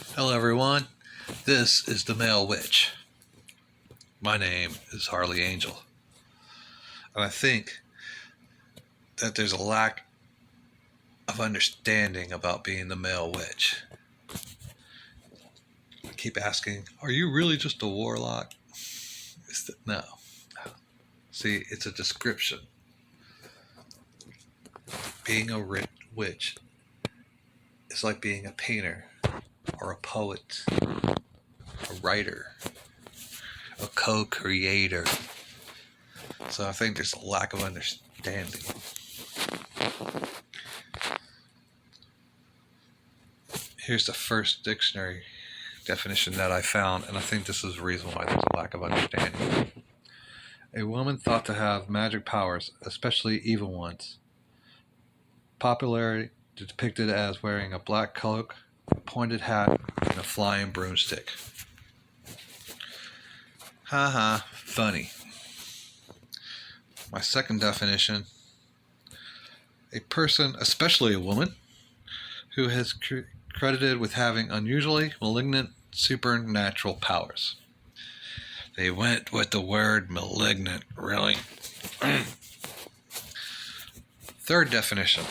Hello, everyone. This is the Male Witch. My name is Harley Angel. And I think that there's a lack of understanding about being the male witch. I keep asking, are you really just a warlock? No. See, it's a description. Being a witch is like being a painter or a poet, a writer, a co-creator. So I think there's a lack of understanding. Here's the first dictionary definition that I found, and I think this is the reason why there's a lack of understanding. A woman thought to have magic powers, especially evil ones. Popularly depicted as wearing a black cloak, a pointed hat, and a flying broomstick. Haha, funny. My second definition: a person, especially a woman, who has credited with having unusually malignant supernatural powers. They went with the word malignant, really. Third definition.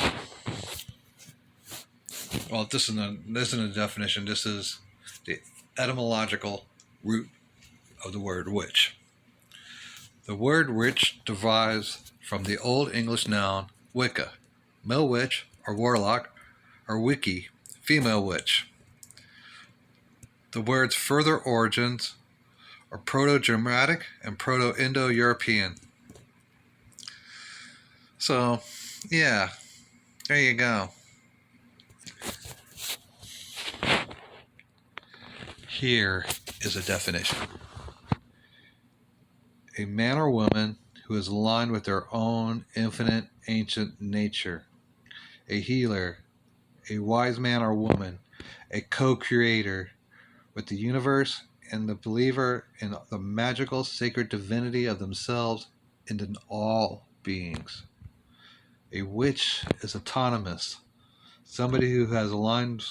Well, this isn't a definition. This is the etymological root of the word witch. The word witch derives from the Old English noun Wicca, male witch or warlock, or wiki, female witch. The word's further origins are Proto-Germanic and Proto-Indo-European. So, yeah, there you go. Here is a definition. A man or woman who is aligned with their own infinite ancient nature. A healer, a wise man or woman, a co-creator with the universe and the believer in the magical sacred divinity of themselves and in all beings. A witch is autonomous, somebody who has aligned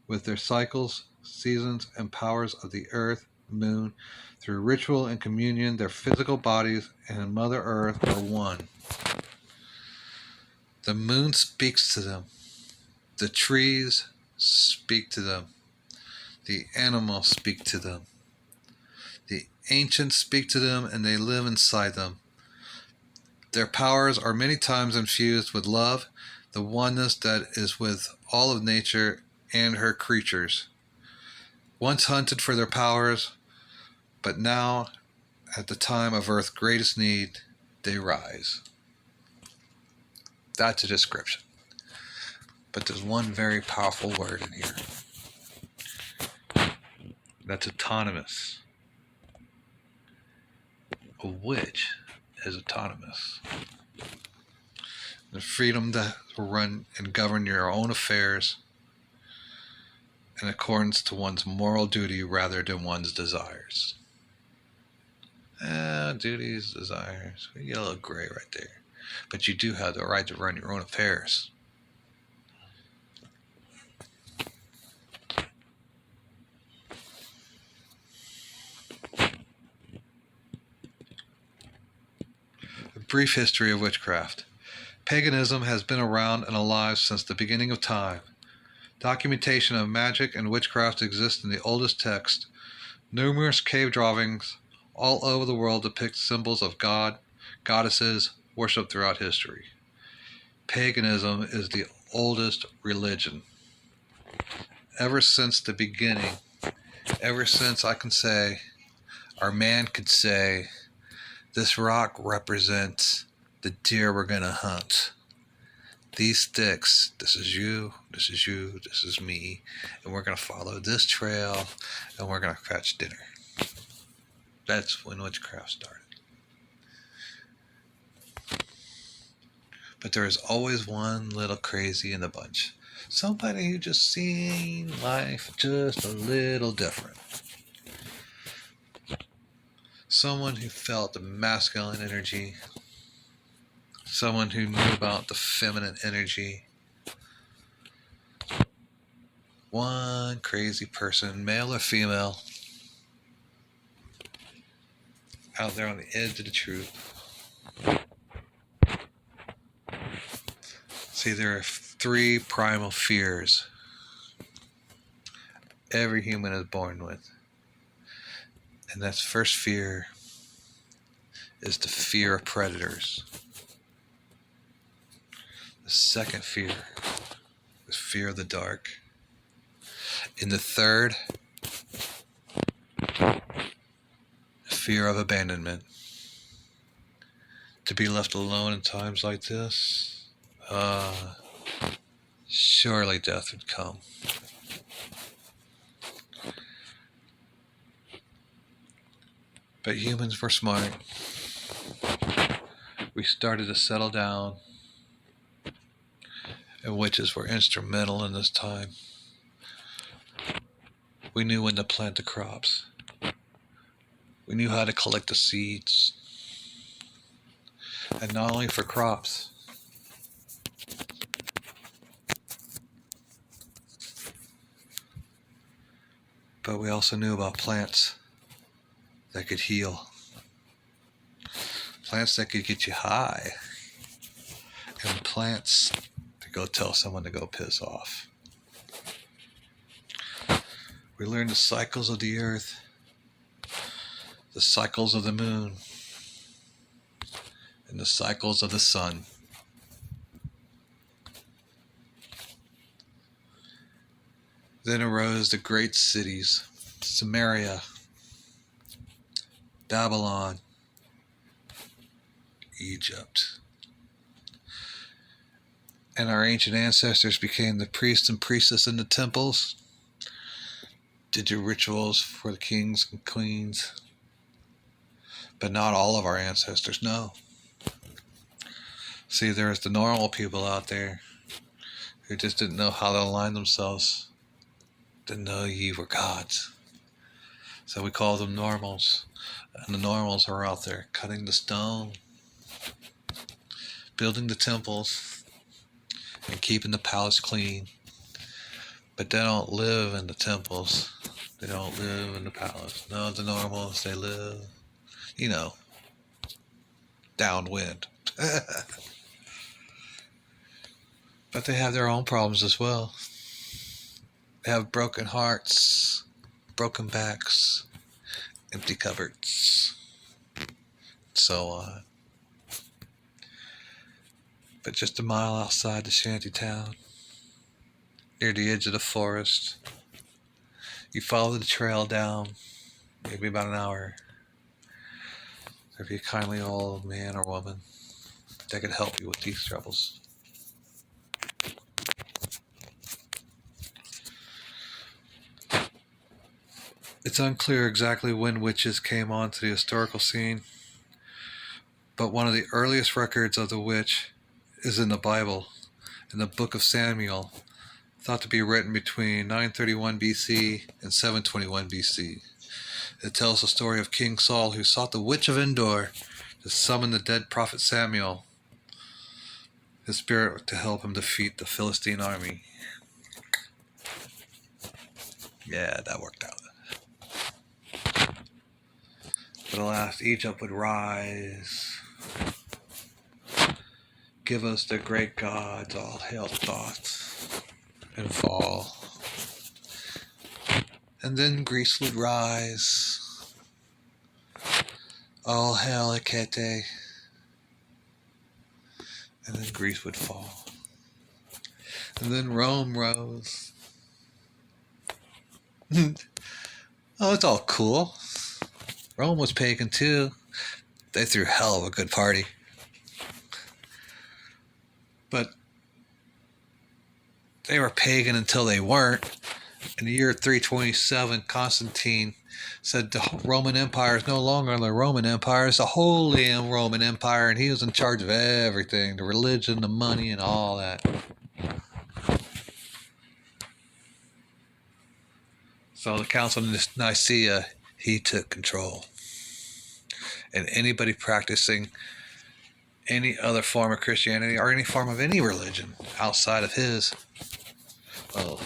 with their cycles, seasons, and powers of the earth, moon, through ritual and communion. Their physical bodies and Mother Earth are one. The moon speaks to them. The trees speak to them. The animals speak to them. The ancients speak to them, and they live inside them. Their powers are many times infused with love, the oneness that is with all of nature and her creatures. Once hunted for their powers, but now, at the time of Earth's greatest need, they rise. That's a description. But there's one very powerful word in here. That's autonomous. A witch is autonomous. The freedom to run and govern your own affairs in accordance to one's moral duty rather than one's desires. Duties, desires, you get a little gray right there. But you do have the right to run your own affairs. A brief history of witchcraft. Paganism has been around and alive since the beginning of time. Documentation of magic and witchcraft exists in the oldest text. Numerous cave drawings all over the world depict symbols of God, goddesses, worship throughout history. Paganism is the oldest religion. Ever since the beginning, ever since I can say, our man could say, this rock represents the deer we're going to hunt. These sticks, this is you, this is you, this is me, and we're going to follow this trail, and we're going to catch dinner. That's when witchcraft started. But there is always one little crazy in the bunch. Somebody who just seen life just a little different. Someone who felt the masculine energy. Someone who knew about the feminine energy. One crazy person, male or female, out there on the edge of the truth. See, there are three primal fears every human is born with. And that first fear is the fear of predators. The second fear is fear of the dark. And the third, fear of abandonment. To be left alone in times like this, surely death would come. But humans were smart. We started to settle down, and witches were instrumental in this time. We knew when to plant the crops. We knew how to collect the seeds. And not only for crops, but we also knew about plants that could heal. Plants that could get you high. And plants to go tell someone to go piss off. We learned the cycles of the earth, the cycles of the moon, and the cycles of the sun. Then arose the great cities, Samaria, Babylon, Egypt. And our ancient ancestors became the priests and priestesses in the temples, did the rituals for the kings and queens. But not all of our ancestors know. See, there's the normal people out there who just didn't know how to align themselves, didn't know ye were gods. So we call them normals. And the normals are out there cutting the stone, building the temples, and keeping the palace clean. But they don't live in the temples. They don't live in the palace. No, the normals, they live, downwind. But they have their own problems as well. They have broken hearts, broken backs, empty cupboards, so on. But just a mile outside the shanty town, near the edge of the forest, you follow the trail down, maybe about an hour. There'd be a kindly old man or woman that could help you with these troubles. It's unclear exactly when witches came onto the historical scene, but one of the earliest records of the witch is in the Bible, in the book of Samuel, thought to be written between 931 BC and 721 BC. It tells the story of King Saul, who sought the witch of Endor to summon the dead prophet Samuel, his spirit, to help him defeat the Philistine army. Yeah, that worked out. But alas, Egypt would rise. Give us the great gods, all hail thoughts, and fall. And then Greece would rise. All hail Hecate. And then Greece would fall. And then Rome rose. Oh, it's all cool. Rome was pagan too. They threw hell of a good party. But they were pagan until they weren't. In the year 327, Constantine said the Roman Empire is no longer the Roman Empire, it's the Holy Roman Empire, and he was in charge of everything, the religion, the money, and all that. So the Council of Nicaea, he took control. And anybody practicing any other form of Christianity or any form of any religion outside of his, well,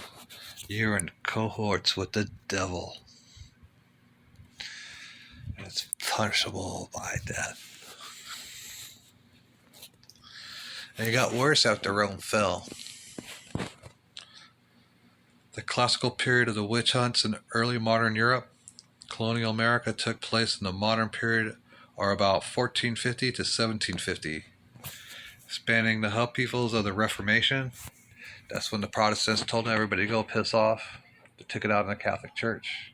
You're in cohorts with the devil. And it's punishable by death. And it got worse after Rome fell. The classical period of the witch hunts in early modern Europe, colonial America, took place in the modern period, or about 1450 to 1750, spanning the upheavals of the Reformation. That's when the Protestants told everybody to go piss off. They took it out in the Catholic Church.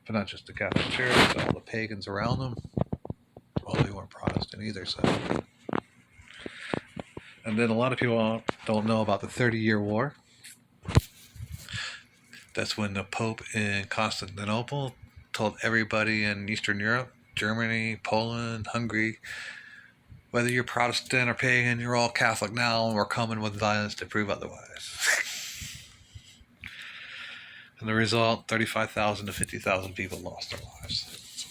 But not just the Catholic Church, all the pagans around them. Well, they weren't Protestant either, so. And then a lot of people don't know about the 30-Year War. That's when the Pope in Constantinople told everybody in Eastern Europe, Germany, Poland, Hungary, whether you're Protestant or pagan, you're all Catholic now, and we're coming with violence to prove otherwise. And the result, 35,000 to 50,000 people lost their lives.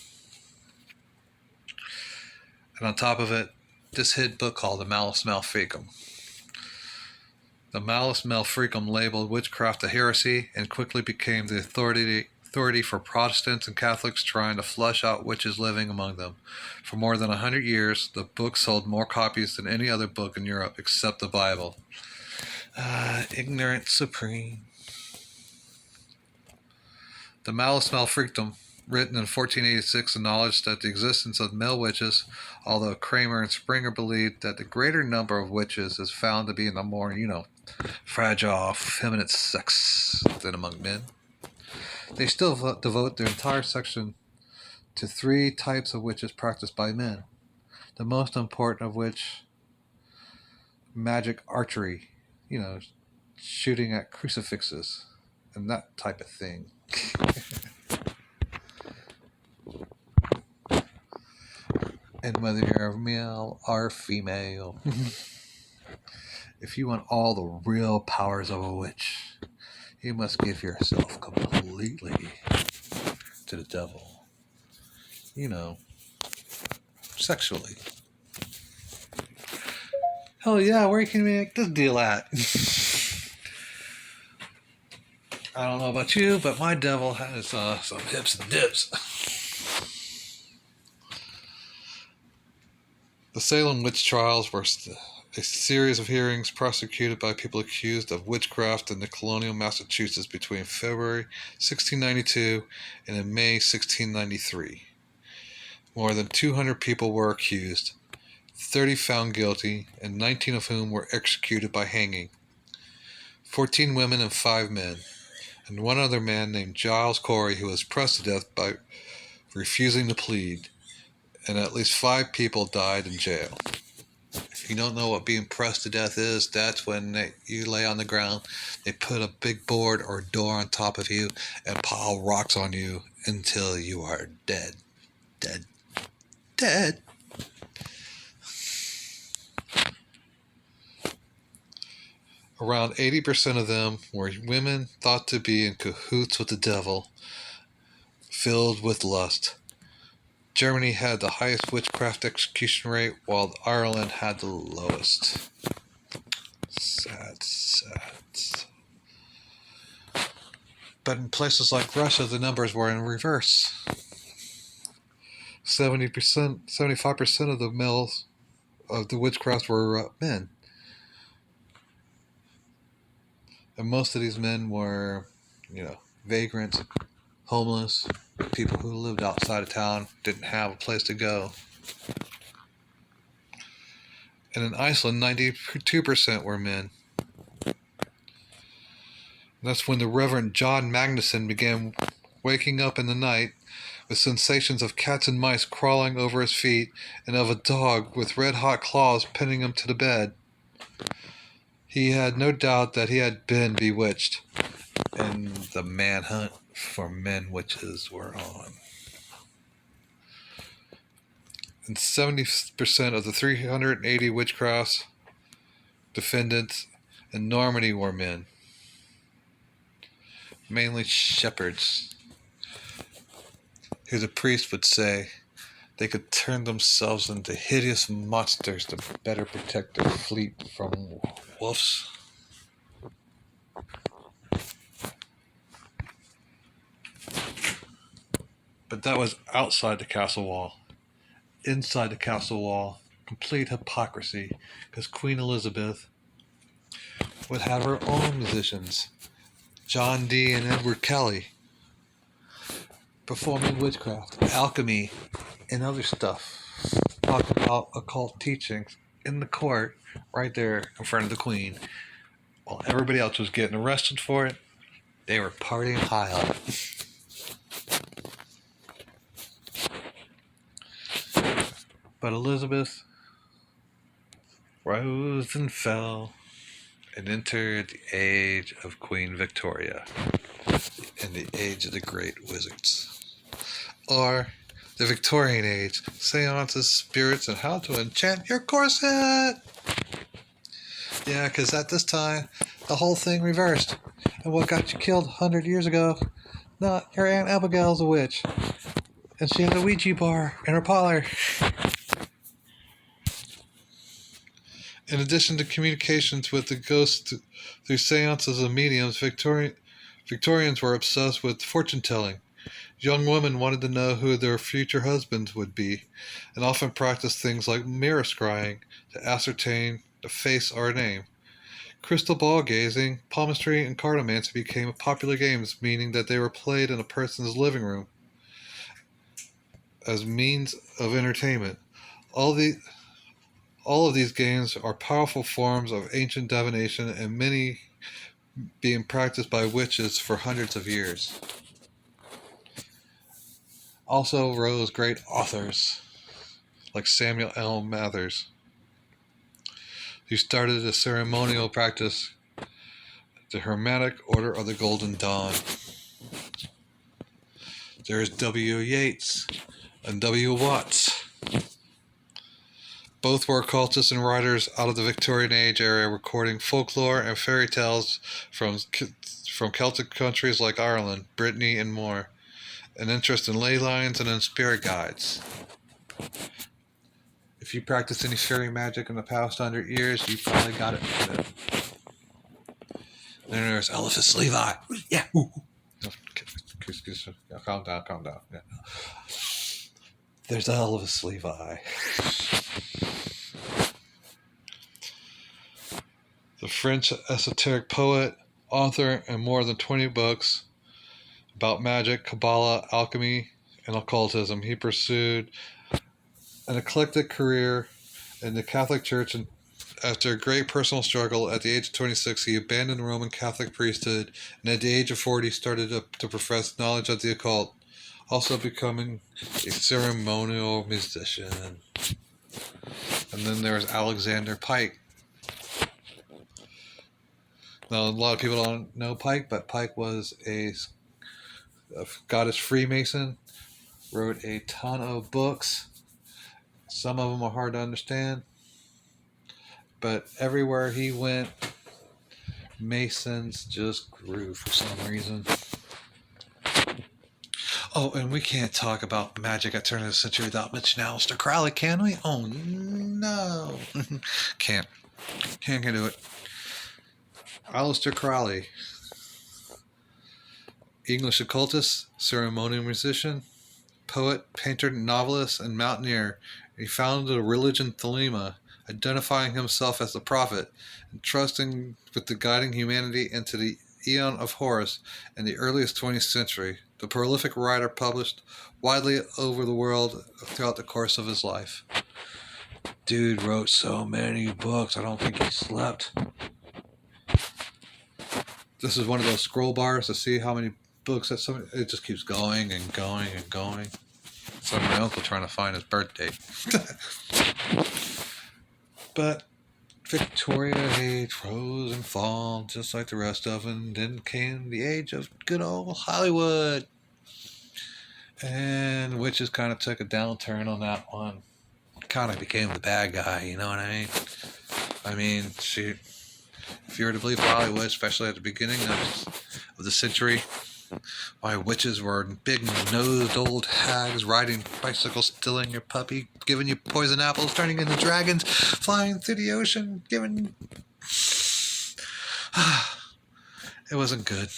And on top of it, this hit book called the Malleus Maleficum. The Malleus Maleficum labeled witchcraft a heresy and quickly became the authority for Protestants and Catholics trying to flush out witches living among them. For more than 100 years, the book sold more copies than any other book in Europe except the Bible. Ignorance supreme. The Malleus Maleficum, written in 1486, acknowledged that the existence of male witches, although Kramer and Springer believed that the greater number of witches is found to be in the more, fragile, feminine sex than among men. They still devote their entire section to 3 types of witches practiced by men, the most important of which, magic archery, shooting at crucifixes, and that type of thing. And whether you're a male or female, if you want all the real powers of a witch, you must give yourself completely to the devil. Sexually. Hell yeah, where can we make this deal at? I don't know about you, but my devil has some hips and dips. The Salem witch trials were a series of hearings prosecuted by people accused of witchcraft in the colonial Massachusetts between February 1692 and in May 1693. More than 200 people were accused, 30 found guilty, and 19 of whom were executed by hanging. 14 women and 5 men, and one other man named Giles Corey who was pressed to death by refusing to plead, and at least 5 people died in jail. If you don't know what being pressed to death is, that's when you lay on the ground, they put a big board or door on top of you and pile rocks on you until you are dead. Dead. Around 80% of them were women thought to be in cahoots with the devil, filled with lust. Germany had the highest witchcraft execution rate, while Ireland had the lowest. Sad. But in places like Russia, the numbers were in reverse. 75% of the males of the witchcraft were men. And most of these men were, vagrants, homeless, people who lived outside of town, didn't have a place to go. And in Iceland, 92% were men. And that's when the Reverend John Magnusson began waking up in the night with sensations of cats and mice crawling over his feet and of a dog with red-hot claws pinning him to the bed. He had no doubt that he had been bewitched, and the manhunt for men witches were on. And 70% of the 380 witchcraft defendants in Normandy were men, mainly shepherds, who the priest would say they could turn themselves into hideous monsters to better protect their fleet from wolves. But that was outside the castle wall. Inside the castle wall, complete hypocrisy, because Queen Elizabeth would have her own musicians, John Dee and Edward Kelly, performing witchcraft, alchemy, and other stuff. Talking about occult teachings in the court, right there in front of the Queen. While everybody else was getting arrested for it, they were partying high on it. But Elizabeth rose and fell and entered the age of Queen Victoria and the age of the great wizards. Or the Victorian age, seances, spirits, and how to enchant your corset. Yeah, because at this time, the whole thing reversed. And what got you killed 100 years ago? No, your Aunt Abigail's a witch. And she had a Ouija bar in her parlor. In addition to communications with the ghosts through seances and mediums, Victorians were obsessed with fortune-telling. Young women wanted to know who their future husbands would be, and often practiced things like mirror scrying to ascertain the face or name. Crystal ball gazing, palmistry, and cartomancy became popular games, meaning that they were played in a person's living room as means of entertainment. All of these games are powerful forms of ancient divination, and many being practiced by witches for hundreds of years. Also rose great authors like Samuel L. Mathers, who started a ceremonial practice, the Hermetic Order of the Golden Dawn. There's W. Yeats and W. Watts. Both were occultists and writers out of the Victorian Age area, recording folklore and fairy tales from Celtic countries like Ireland, Brittany, and more. An interest in ley lines and in spirit guides. If you practiced any fairy magic in the past 100 years, you probably got it from it. Then there's Eliphas Levi. Yeah. Calm down. Yeah. There's Eliphas Levi. The French esoteric poet, author, and more than 20 books about magic, Kabbalah, alchemy, and occultism. He pursued an eclectic career in the Catholic Church, and after a great personal struggle, at the age of 26, he abandoned the Roman Catholic priesthood, and at the age of 40, started to profess knowledge of the occult, also becoming a ceremonial musician. And then there's Alexander Pike. Now, a lot of people don't know Pike, but Pike was a Scottish Freemason, wrote a ton of books. Some of them are hard to understand, but everywhere he went, Masons just grew for some reason. Oh, and we can't talk about magic at turn of the century without mentioning Aleister Crowley, can we? Oh, no. Can't do it. Aleister Crowley, English occultist, ceremonial musician, poet, painter, novelist, and mountaineer. He founded a religion, Thelema, identifying himself as the prophet, and trusting with the guiding humanity into the Aeon of Horus in the earliest 20th century. The prolific writer published widely over the world throughout the course of his life. Dude wrote so many books, I don't think he slept. This is one of those scroll bars to see how many books that it just keeps going and going and going. So my uncle trying to find his birth date. But Victoria age rose and fall just like the rest of them. Then came the age of good old Hollywood. And witches kind of took a downturn on that one. Kind of became the bad guy, you know what I mean? I mean, if you were to believe Hollywood, especially at the beginning of the century, why witches were big-nosed old hags riding bicycles, stealing your puppy, giving you poison apples, turning into dragons, flying through the ocean, giving... It wasn't good.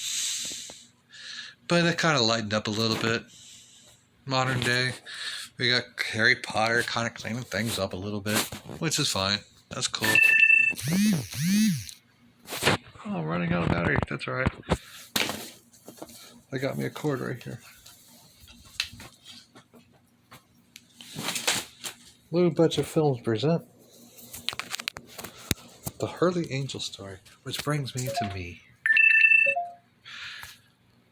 But it kind of lightened up a little bit. modern day. We got Harry Potter kind of cleaning things up a little bit, which is fine. That's cool. Oh, I'm running out of battery. That's all right. I got me a cord right here. Blue Budget Films present The Hurley Angel Story, which brings me to me.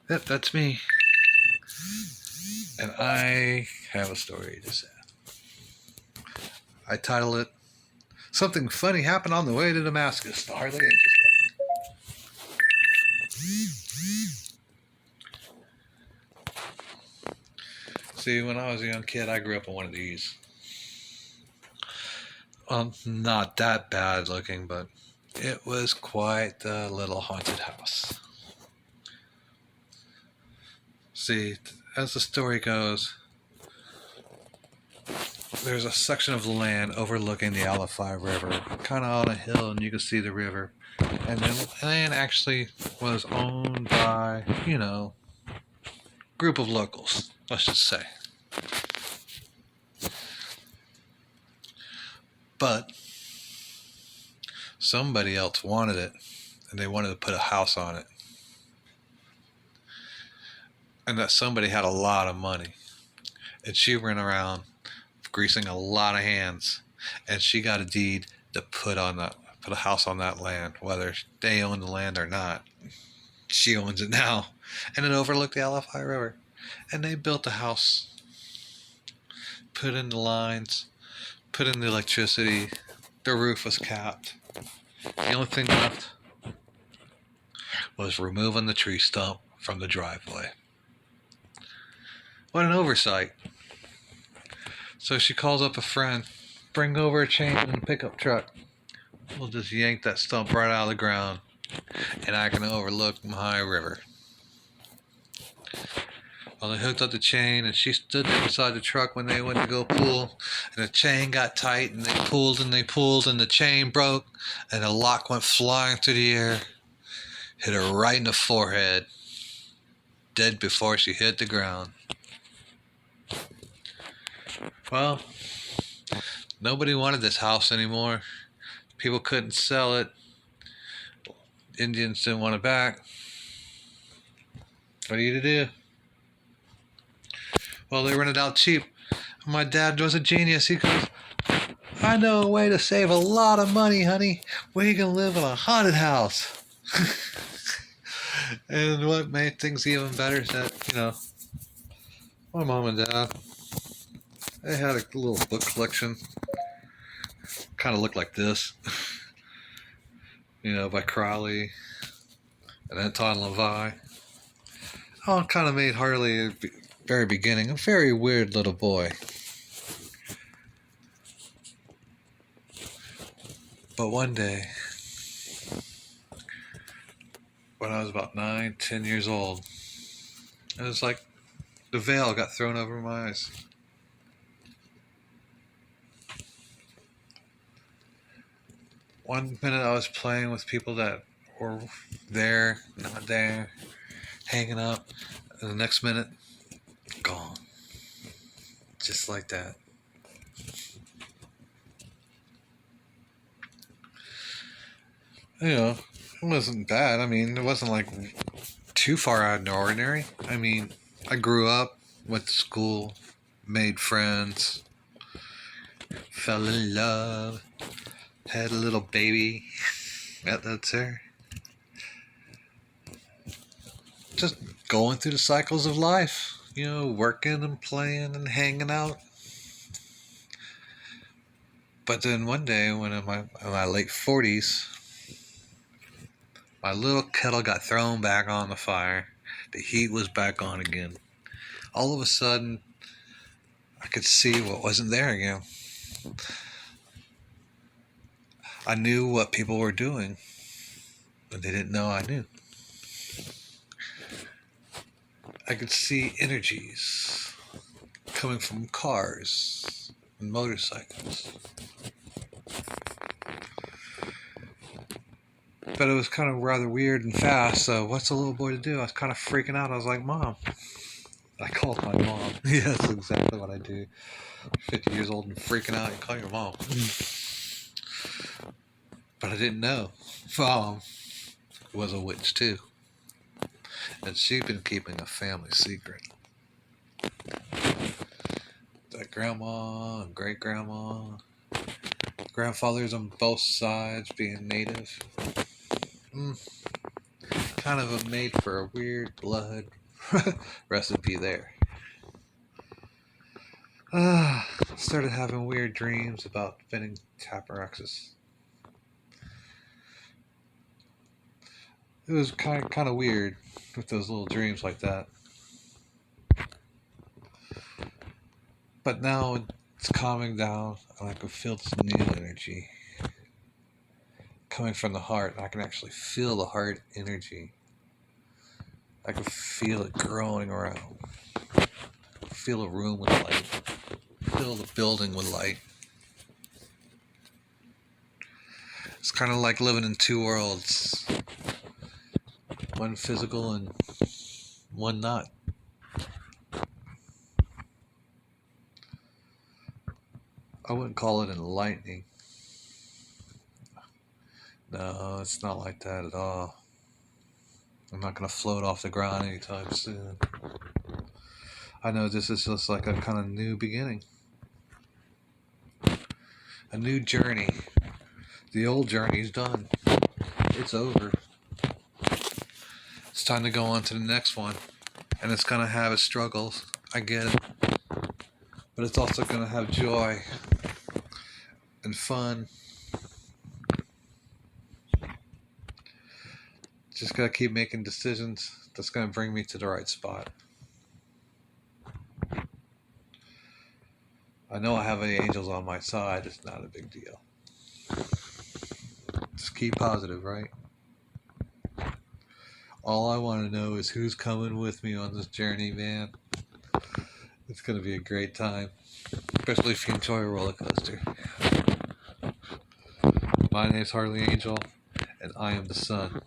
Yep, that's me. And I have a story to say. I title it Something Funny Happened on the Way to Damascus, The Hurley Angel Story. See, when I was a young kid, I grew up in one of these. Not that bad looking, but it was quite the little haunted house. See, as the story goes, there's a section of land overlooking the Alafai River, kind of on a hill, and you can see the river. And the land actually was owned by, group of locals, let's just say. But somebody else wanted it, and they wanted to put a house on it. And that somebody had a lot of money. And she ran around greasing a lot of hands, and she got a deed to put a house on that land, whether they own the land or not. She owns it now, and it overlooked the Alafai River. And they built a house, put in the lines, put in the electricity. The roof was capped. The only thing left was removing the tree stump from the driveway. What an oversight. So she calls up a friend, bring over a chain and a pickup truck. We'll just yank that stump right out of the ground, and I can overlook my river. Well, they hooked up the chain, and she stood there beside the truck when they went to go pull, and the chain got tight, and they pulled, and the chain broke, and the lock went flying through the air, hit her right in the forehead, dead before she hit the ground. Well, nobody wanted this house anymore. People couldn't sell it. Indians didn't want it back. What are you to do? Well, they rented out cheap. My dad was a genius. He goes, I know a way to save a lot of money, honey. We can live in a haunted house. And what made things even better is that, my mom and dad, they had a little book collection. Kind of looked like this. By Crowley and Anton LaVey. Oh, it kind of made Harley at the very beginning a very weird little boy. But one day, when I was about 9, 10 years old, it was like the veil got thrown over my eyes. One minute I was playing with people that were there, not there, hanging up, and the next minute, gone. Just like that. It wasn't bad. I mean, it wasn't like too far out of the ordinary. I mean, I grew up, went to school, made friends, fell in love, had a little baby. That's her. Just going through the cycles of life, working and playing and hanging out. But then one day, when in my late 40s, my little kettle got thrown back on the fire. The heat was back on again. All of a sudden, I could see what wasn't there again. I knew what people were doing, but they didn't know I knew. I could see energies coming from cars and motorcycles. But it was kind of rather weird and fast, so what's a little boy to do? I was kind of freaking out. I was like, Mom, I called my mom. Yeah, that's exactly what I do. 50 years old and freaking out. You call your mom. But I didn't know. Mom was a witch too. And she'd been keeping a family secret. That grandma and great grandma, grandfathers on both sides being native. Kind of a made for a weird blood recipe there. Started having weird dreams about defending Taparaxis. It was kind of weird with those little dreams like that. But now it's calming down, and I can feel this new energy coming from the heart. I can actually feel the heart energy. I can feel it growing around. Feel a room with light. Fill the building with light. It's kind of like living in two worlds. One physical and one not. I wouldn't call it enlightening. No, it's not like that at all. I'm not going to float off the ground anytime soon. I know this is just like a kind of new beginning. A new journey. The old journey's done. It's over. It's time to go on to the next one. And it's going to have its struggles. I get it. But it's also going to have joy and fun. Just got to keep making decisions that's going to bring me to the right spot. I know I have the angels on my side. It's not a big deal. Just keep positive, right? All I want to know is who's coming with me on this journey, man. It's going to be a great time, especially if you enjoy a roller coaster. My name's Harley Angel, and I am the sun.